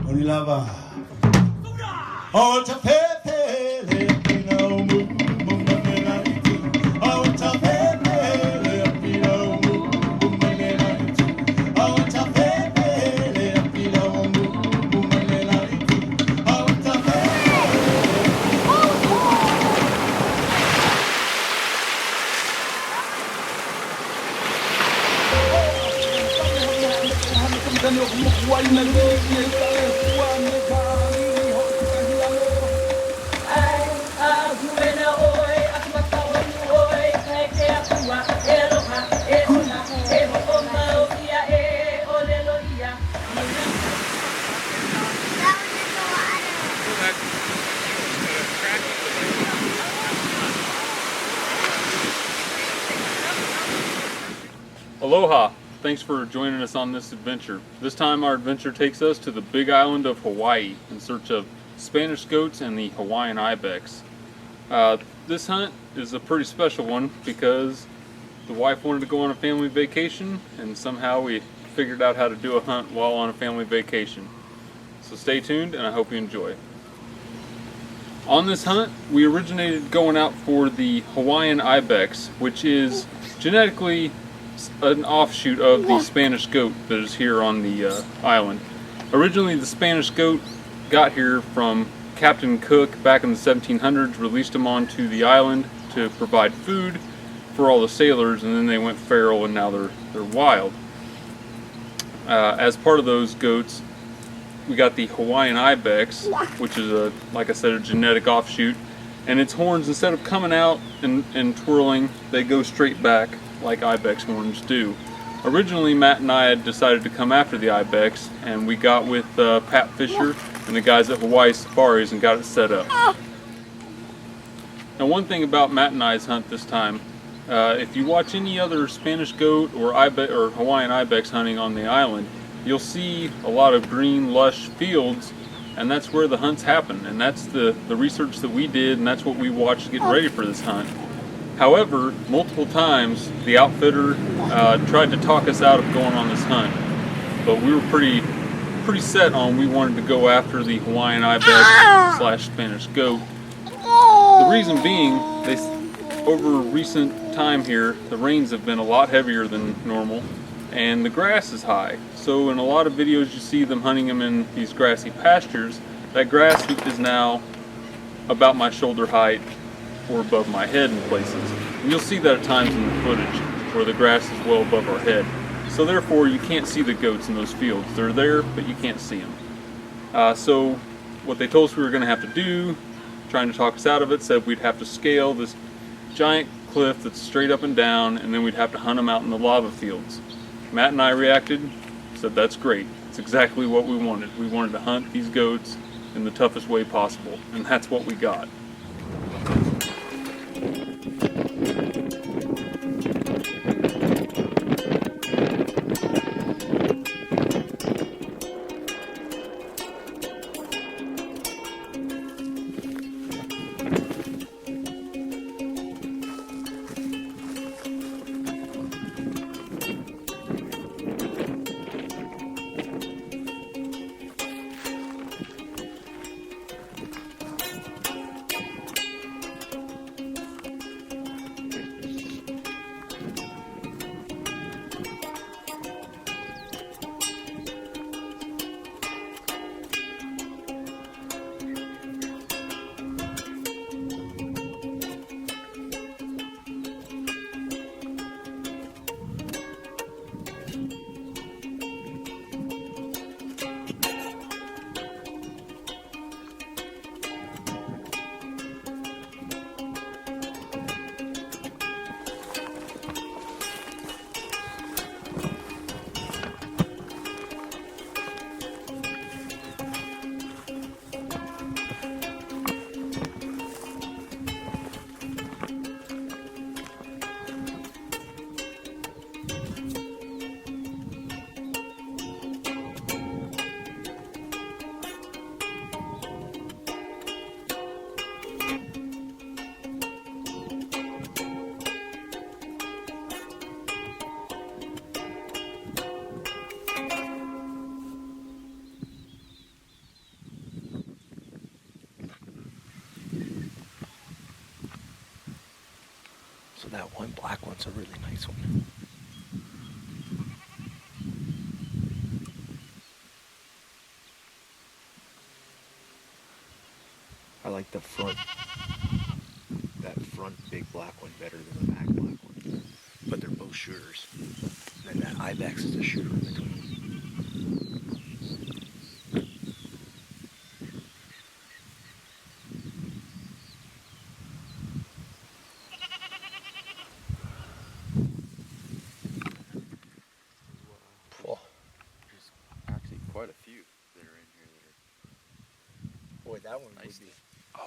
On y là-bas. Oh, t'as fait les pinot, oh, t'as fait les pinot, oh, t'as fait les pinot, oh, t'as fait. Aloha! Thanks for joining us on this adventure. This time our adventure takes us to the big island of Hawaii in search of Spanish goats and the Hawaiian ibex. This hunt is a pretty special one because the wife wanted to go on a family vacation and somehow we figured out how to do a hunt while on a family vacation. So stay tuned and I hope you enjoy. On this hunt, we originated going out for the Hawaiian ibex, which is genetically an offshoot of the Spanish goat that is here on the island. Originally, the Spanish goat got here from Captain Cook back in the 1700s, released them onto the island to provide food for all the sailors, and then they went feral and now they're wild. As part of those goats, we got the Hawaiian ibex, which is like I said, a genetic offshoot, and its horns, instead of coming out and twirling, they go straight back like ibex horns do. Originally, Matt and I had decided to come after the ibex, and we got with Pat Fisher and the guys at Hawaii Safaris and got it set up. Now, one thing about Matt and I's hunt this time, if you watch any other Spanish goat or Hawaiian ibex hunting on the island, you'll see a lot of green, lush fields, and that's where the hunts happen, and that's the research that we did, and that's what we watched getting ready for this hunt. However, multiple times the outfitter tried to talk us out of going on this hunt, but we were pretty set on we wanted to go after the Hawaiian ibex / Spanish goat. The reason being, over recent time here, the rains have been a lot heavier than normal, and the grass is high. So in a lot of videos you see them hunting them in these grassy pastures. That grass is now about my shoulder height or above my head in places. And you'll see that at times in the footage where the grass is well above our head. So therefore you can't see the goats in those fields. They're there, but you can't see them. So what they told us we were going to have to do, trying to talk us out of it, said we'd have to scale this giant cliff that's straight up and down, and then we'd have to hunt them out in the lava fields. Matt and I reacted, said that's great. It's exactly what we wanted. We wanted to hunt these goats in the toughest way possible, and that's what we got. that one black one's a really nice one. I like that front big black one better than the back black one. But they're both shooters. And then that ibex is a shooter in between. There's actually quite a few that are in here that are Boy, that one nice. would be.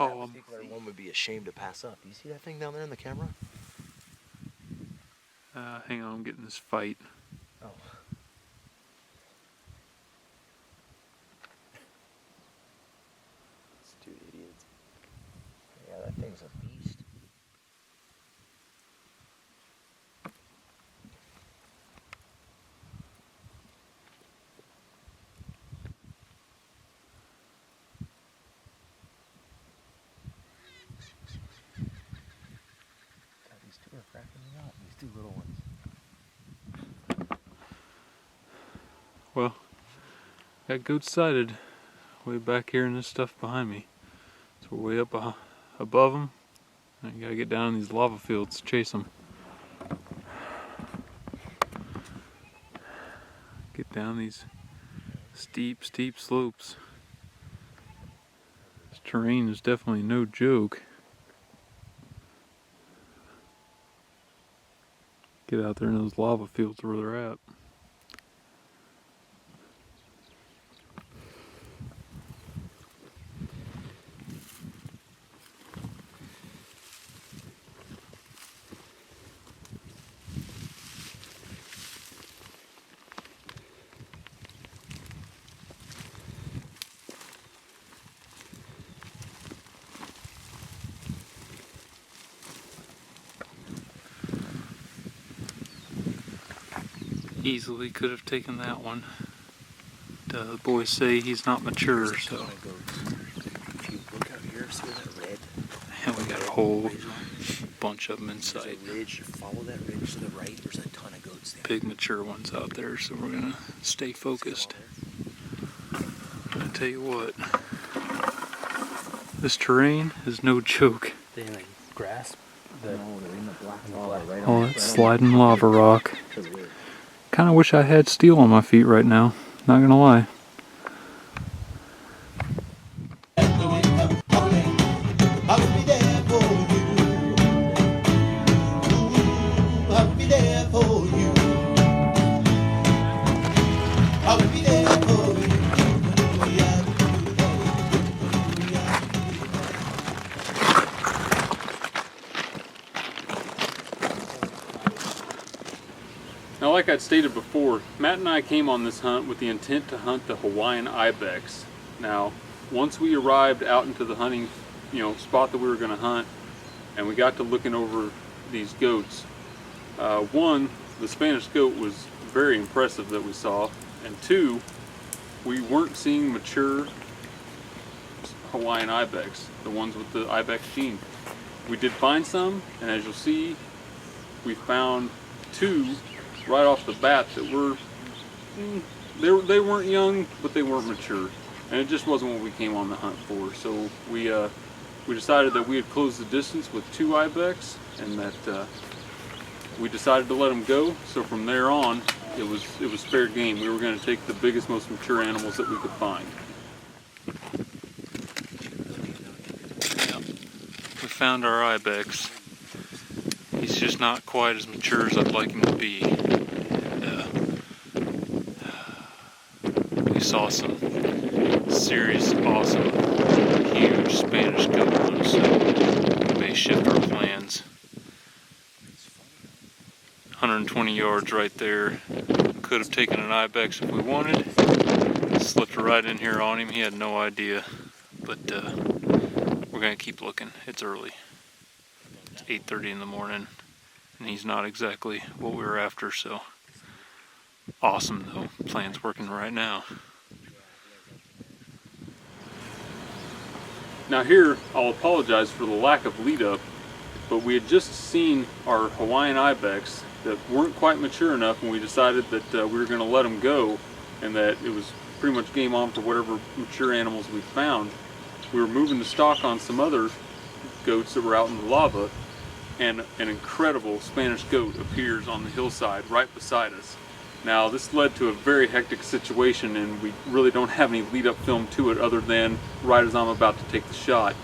Oh, That particular one would be a shame to pass up. Do you see that thing down there in the camera? hang on, I'm getting this fight. Oh. It's two idiots. Yeah, that thing's a beast. God, these two are cracking me up. These two little ones. Well, got goats sighted way back here and this stuff behind me. So we're way up above them. And you gotta get down in these lava fields to chase them. Get down these steep slopes. This terrain is definitely no joke. Get out there in those lava fields where they're at. Easily could have taken that one. The boys say he's not mature, so. If you look out here, see that red? And we got a whole bunch of them in There's sight. a ridge. Follow that ridge to the right. There's a ton of goats there. Big mature ones out there, so we're gonna stay focused. I tell you what, this terrain is no joke. They like grass. No, they're in the black lava right Oh, that's sliding lava rock. Kind of wish I had steel on my feet right now. Not gonna lie. I'll be there for you. Ooh, I'll be there for you. I'll be there for you. Now, like I'd stated before, Matt and I came on this hunt with the intent to hunt the Hawaiian ibex. Now, once we arrived out into the hunting, spot that we were going to hunt, and we got to looking over these goats, one, the Spanish goat was very impressive that we saw, and two, we weren't seeing mature Hawaiian ibex, the ones with the ibex gene. We did find some, and as you'll see, we found two right off the bat that were, they weren't young, but they weren't mature, and it just wasn't what we came on the hunt for. So we decided that we had closed the distance with two ibex, and that we decided to let them go. So from there on, it was fair game. We were going to take the biggest, most mature animals that we could find. Yep. We found our ibex. He's just not quite as mature as I'd like him to be. We saw some serious, awesome, huge Spanish goat ones, so we may shift our plans. 120 yards right there. Could have taken an ibex if we wanted. Slipped right in here on him. He had no idea, but we're gonna keep looking. It's early. It's 8:30 in the morning, and he's not exactly what we were after, so awesome though. Plan's working right now. Now here, I'll apologize for the lack of lead up. but we had just seen our Hawaiian ibex that weren't quite mature enough, and we decided that we were going to let them go, and that it was pretty much game on for whatever mature animals we found. We were moving to stalk on some other goats that were out in the lava, and an incredible Spanish goat appears on the hillside right beside us. Now this led to a very hectic situation, and we really don't have any lead-up film to it other than right as I'm about to take the shot,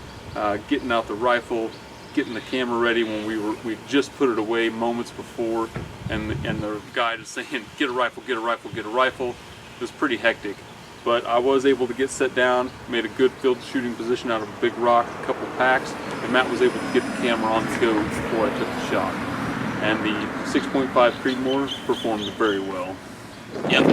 getting out the rifle, getting the camera ready when we just put it away moments before, and the guy just saying, get a rifle, get a rifle, get a rifle. It was pretty hectic, but I was able to get set down, made a good field shooting position out of a big rock, a couple packs, and Matt was able to get the camera on the go before I took the shot. And the 6.5 Creedmoor performed very well. Yep.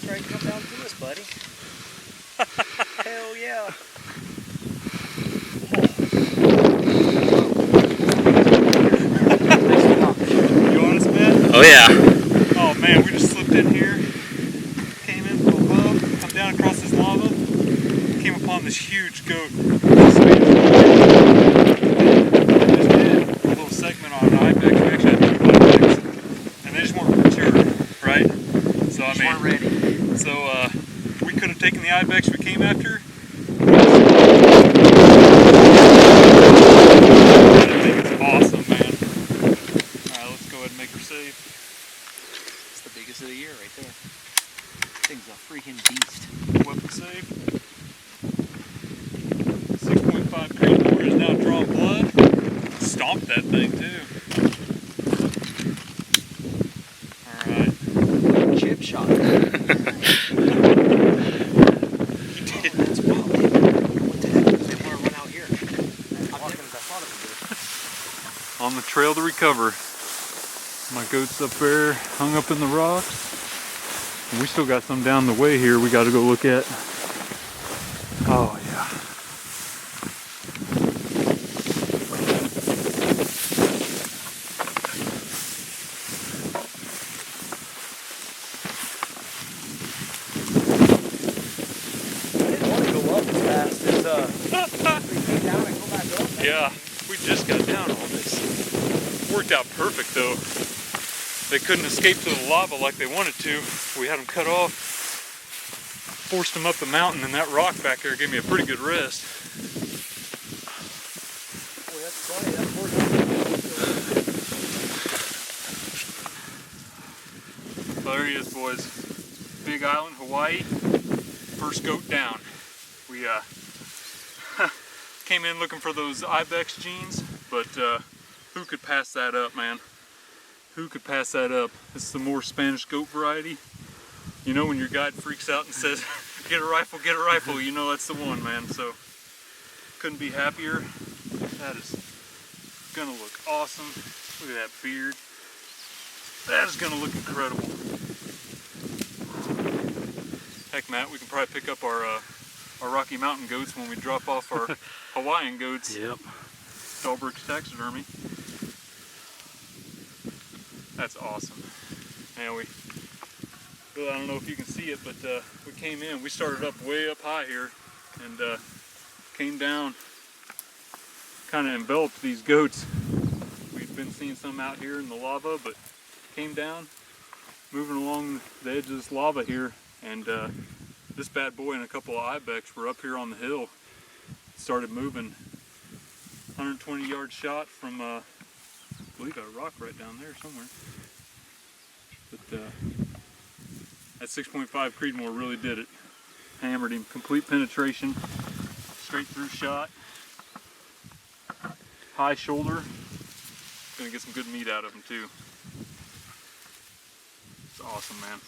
Try to come down to us, buddy. Hell yeah. You want us, Matt? Oh yeah. Oh man, we just slipped in here, came in from above, come down across this lava, came upon this huge goat. Just did a little segment on an ibex. We actually had 2 ibex, and they just weren't mature, right? So I mean, ready. So we could have taken the ibex we came after. That thing is awesome, man. All right, let's go ahead and make her safe. It's the biggest of the year right there. Thing's a freaking beast. Weapon safe. 6.5 Creedmoor is now drawing blood. Stomped that thing too. Alright. Chip shot. He did. That's wild. What the heck? Didn't want to run out here. I'm walking as I thought it would. On the trail to recover. My goat's up there, hung up in the rocks. And we still got some down the way here we got to go look at. Oh yeah. I didn't want to go up as fast as we came down and go back up. Yeah, we just got down all this. Worked out perfect though. They couldn't escape to the lava like they wanted to. We had them cut off, forced them up the mountain, and that rock back there gave me a pretty good rest. Boy, that's funny. That poor So there he is, boys. Big Island, Hawaii. First goat down. We came in looking for those ibex genes, but who could pass that up, man? Who could pass that up? This is the more Spanish goat variety. You know when your guide freaks out and says, get a rifle, you know that's the one, man. So, couldn't be happier. That is gonna look awesome. Look at that beard. That is gonna look incredible. Heck, Matt, we can probably pick up our Rocky Mountain goats when we drop off our Hawaiian goats. Yep. Dahlberg's Taxidermy. That's awesome. Man, I don't know if you can see it, but we came in, we started up way up high here, and came down, kind of enveloped these goats. We've been seeing some out here in the lava, but came down, moving along the edge of this lava here, and this bad boy and a couple of ibex were up here on the hill, started moving. 120-yard shot from I believe got a rock right down there somewhere. But that 6.5 Creedmoor really did it. Hammered him. Complete penetration. Straight through shot. High shoulder. Gonna get some good meat out of him too. It's awesome, man.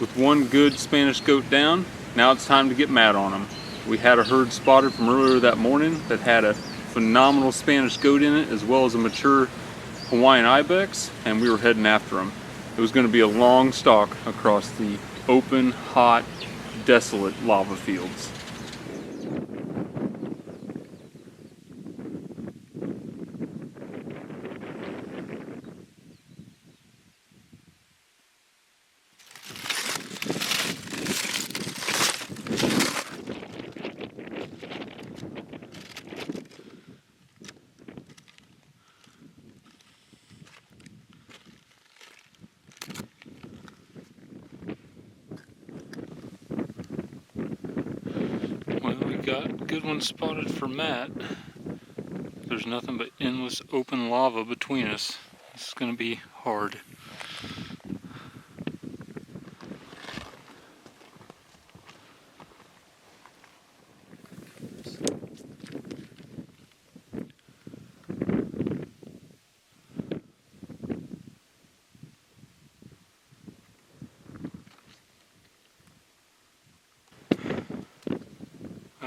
With one good Spanish goat down, now it's time to get Matt on them. We had a herd spotted from earlier that morning that had a phenomenal Spanish goat in it, as well as a mature Hawaiian ibex, and we were heading after them. It was going to be a long stalk across the open, hot, desolate lava fields. got a good one spotted for Matt. There's nothing but endless open lava between us. This is going to be hard.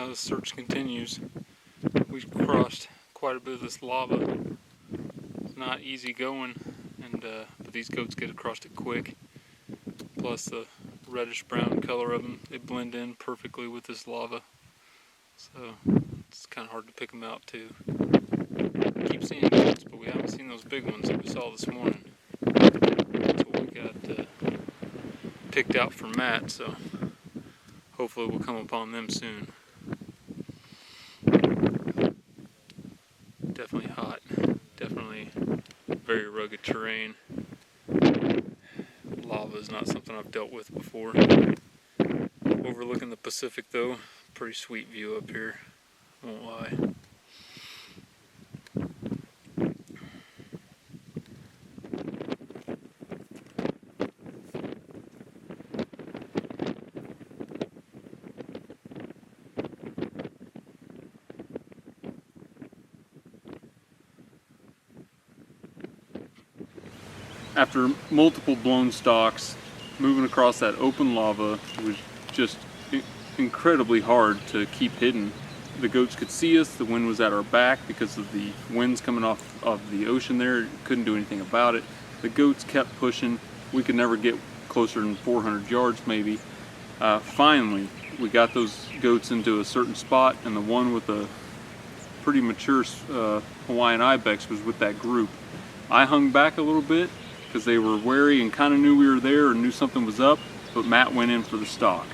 The search continues. We've crossed quite a bit of this lava. It's not easy going, and but these goats get across it quick. Plus the reddish brown color of them, they blend in perfectly with this lava. So it's kind of hard to pick them out too. Keep seeing goats, but we haven't seen those big ones that we saw this morning. That's what we got picked out for Matt, so hopefully we'll come upon them soon. Definitely hot, definitely very rugged terrain. Lava is not something I've dealt with before. Overlooking the Pacific though, pretty sweet view up here, won't lie. After multiple blown stalks, moving across that open lava was just incredibly hard to keep hidden. The goats could see us, the wind was at our back because of the winds coming off of the ocean there, couldn't do anything about it. The goats kept pushing, we could never get closer than 400 yards maybe. Finally, we got those goats into a certain spot, and the one with a pretty mature Hawaiian ibex was with that group. I hung back a little bit, because they were wary and kind of knew we were there or knew something was up, but Matt went in for the stalk.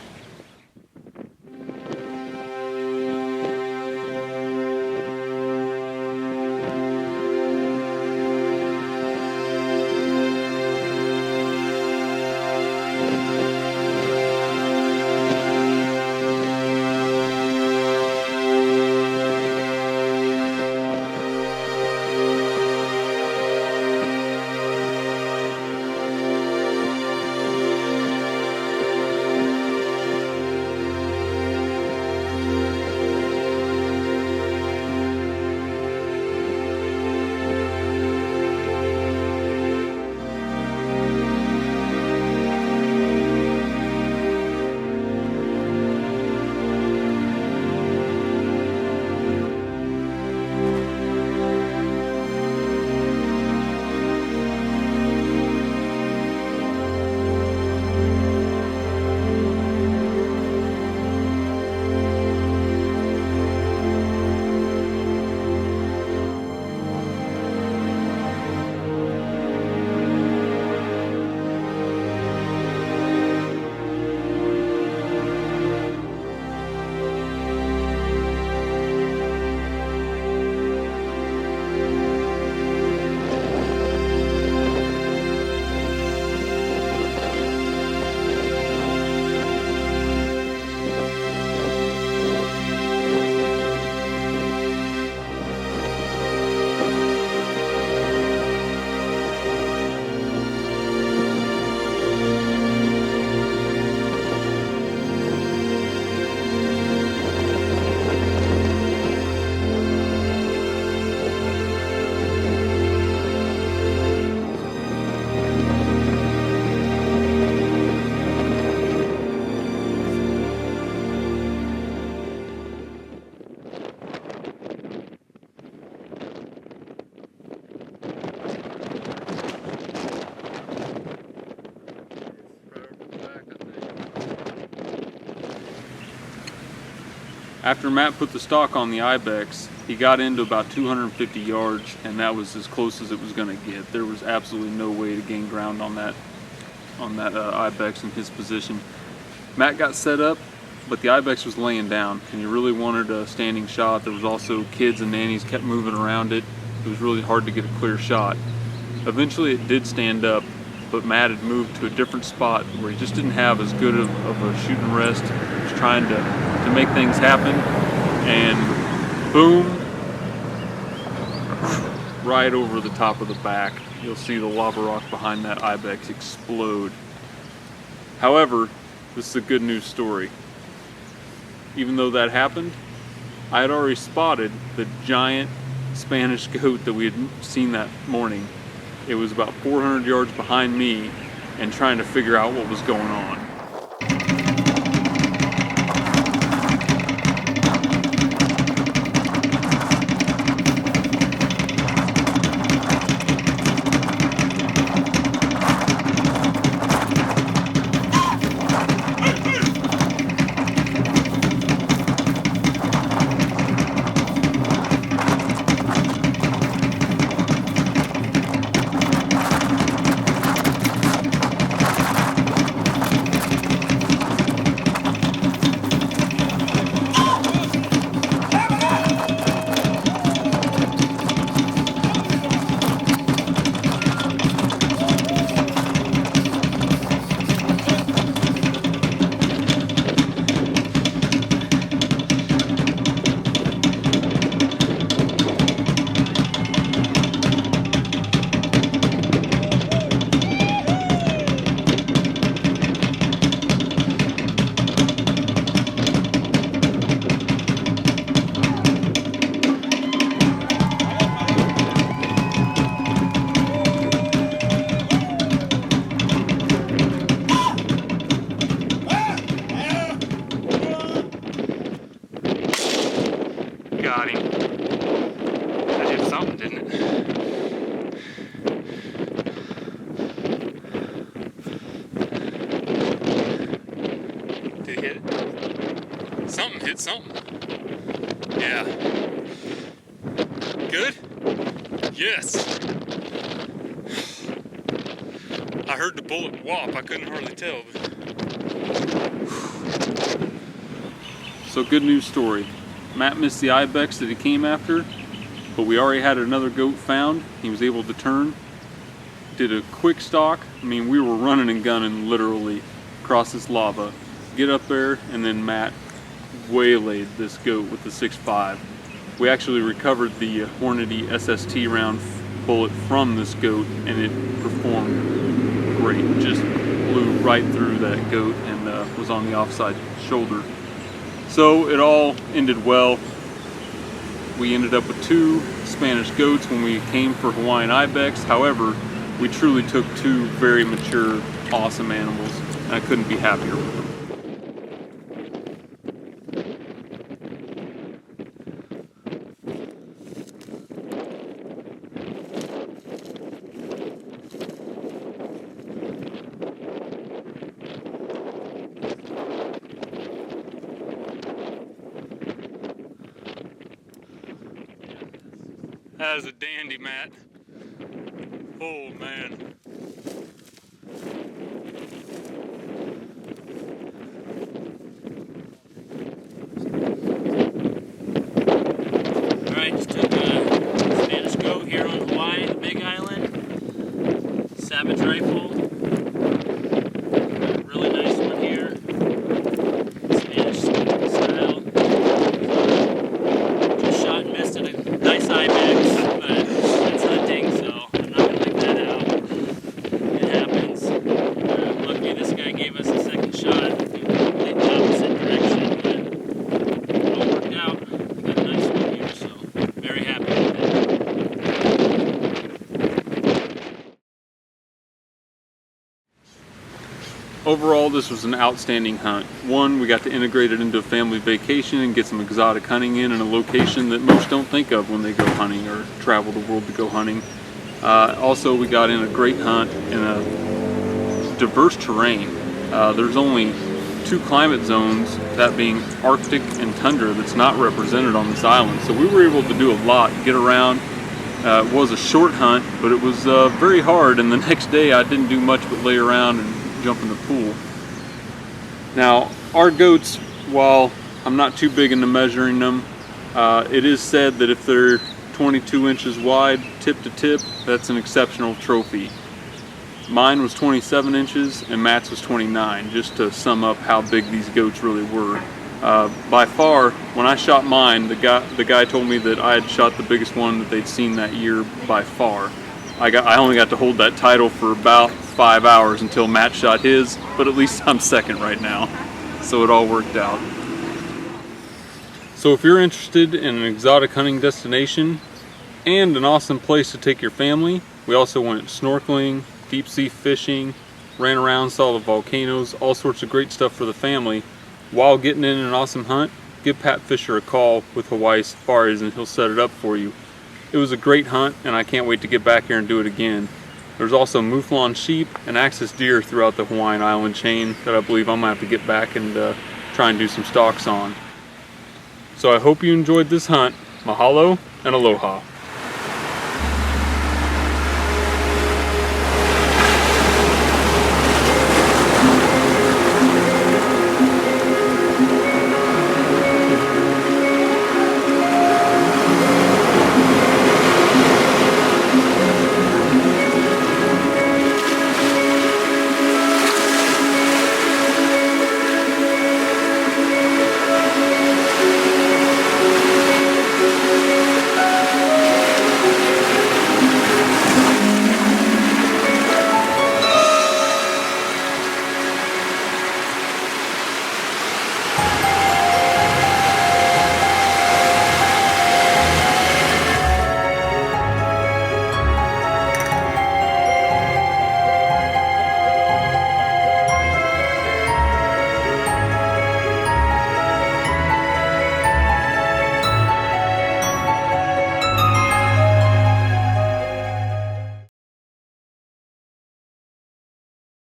After Matt put the stalk on the ibex, he got into about 250 yards, and that was as close as it was going to get. There was absolutely no way to gain ground on that ibex in his position. Matt got set up, but the ibex was laying down, and he really wanted a standing shot. There was also kids and nannies kept moving around it. It was really hard to get a clear shot. Eventually it did stand up, but Matt had moved to a different spot where he just didn't have as good of a shooting rest. He was trying to make things happen, and boom, right over the top of the back. You'll see the lava rock behind that ibex explode. However, this is a good news story. Even though that happened, I had already spotted the giant Spanish goat that we had seen that morning. It was about 400 yards behind me and trying to figure out what was going on. Got him. That did something, didn't it? Did he hit it? Something hit something. Yeah. Good? Yes. I heard the bullet whop. I couldn't hardly tell. So good news story. Matt missed the ibex that he came after, but we already had another goat found. He was able to turn, did a quick stalk. I mean, we were running and gunning literally across this lava, get up there, and then Matt waylaid this goat with the 6.5. We actually recovered the Hornady SST round bullet from this goat, and it performed great. Just flew right through that goat and was on the offside shoulder. So it all ended well. We ended up with 2 Spanish goats when we came for Hawaiian ibex. However, we truly took 2 very mature, awesome animals, and I couldn't be happier with them. That is a dandy, Matt. Oh, man. All right, just took a Spanish goat here on Hawaii, the Big Island. Savage rifle. Really nice one here. Spanish style. Just shot and missed at a nice ibex. Overall, this was an outstanding hunt. One, we got to integrate it into a family vacation and get some exotic hunting in a location that most don't think of when they go hunting or travel the world to go hunting. Also, we got in a great hunt in a diverse terrain. There's only 2 climate zones, that being Arctic and tundra, that's not represented on this island. So we were able to do a lot, get around. It was a short hunt, but it was very hard, and the next day I didn't do much but lay around and jump in the pool. Now, our goats, while I'm not too big into measuring them, it is said that if they're 22 inches wide, tip to tip, that's an exceptional trophy. Mine was 27 inches and Matt's was 29, just to sum up how big these goats really were. By far, when I shot mine, the guy told me that I had shot the biggest one that they'd seen that year by far. I only got to hold that title for about 5 hours until Matt shot his, but at least I'm second right now, so it all worked out. So if you're interested in an exotic hunting destination and an awesome place to take your family, we also went snorkeling, deep sea fishing, ran around, saw the volcanoes, all sorts of great stuff for the family. While getting in an awesome hunt, give Pat Fisher a call with Hawaii Safaris and he'll set it up for you. It was a great hunt and I can't wait to get back here and do it again. There's also mouflon sheep and axis deer throughout the Hawaiian island chain that I believe I'm going to have to get back and try and do some stalks on. So I hope you enjoyed this hunt. Mahalo and aloha.